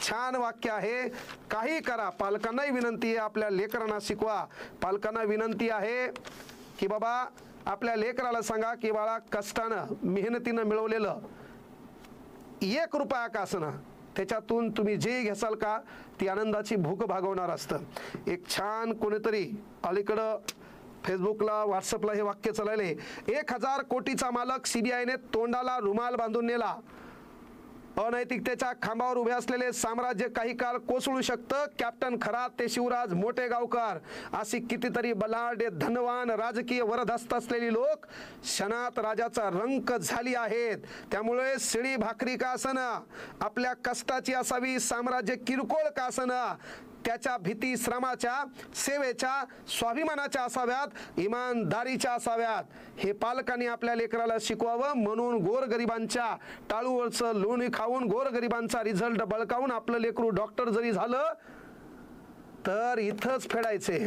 छान वाक्य आहे, काही करा, पालकांनाही विनंती आहे आपल्या लेकरांना शिकवा. पालकांना विनंती आहे की बाबा आपल्या लेकराला सांगा की बाळा कष्टानं मेहनतीनं मिळवलेलं 1 रुपया का असना त्याच्यातून तुम्ही जे घेसाल का ती आनंदाची भूक भागवणार असतं. एक छान कोणीतरी अलीकडं फेसबुकला व्हॉट्सअपला हे वाक्य चालले, 1000 कोटीचा मालक सीबीआयने तोंडाला रुमाल बांधून नेला. अनैतिकतेच्या खांबावर उभे असलेले साम्राज्य काही काळ कोसळू शकतं. कॅप्टन खरात ते शिवराज मोठेगावकर अशी कितीतरी बलाढ्य धनवान राजकीय वरदहस्त असलेली लोक क्षणात राजाचा रंक झाली आहेत. त्यामुळे शिळी भाकरी का असना, आपल्या कष्टाची असावी, साम्राज्य किरकोळ का असना, त्याच्या भीती श्रमाच्या, सेवेच्या, स्वाभिमानाच्या असाव्यात, इमानदारीच्या असाव्यात. हे पालकांनी आपल्या लेकराला शिकवावं. म्हणून गोरगरिबांच्या टाळूवरचं लोणी खाऊन गोरगरिबांचा रिझल्ट बळकावून आपलं लेकरू डॉक्टर जरी झालं तर इथंच फेडायचे.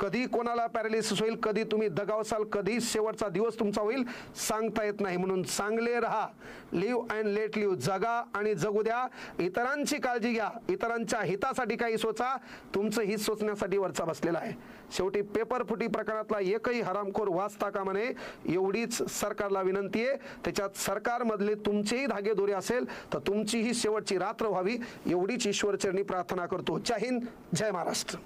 कधी कोणाला पॅरालिसिस होईल, कधी तुम्ही दगावसाल, कधी शेवटचा दिवस तुमचा होईल सांगता येत नाही. म्हणून चांगले राहा, लिव्ह अँड लेट लिव्ह, जगा आणि जगू द्या. इतरांची काळजी घ्या, इतरांच्या हितासाठी काही सोचा, तुमचं हित सोचण्यासाठी वरचा बसलेला आहे. शेवटी पेपर फुटी प्रकरणातला एकही हरामखोर वाचता कामा नये एवढीच सरकारला विनंती आहे. त्याच्यात सरकारमधले तुमचेही धागेदोरे असेल तर तुमचीही शेवटची रात्र व्हावी एवढीच ईश्वरचरणी प्रार्थना करतो. जय हिंद, जय महाराष्ट्र.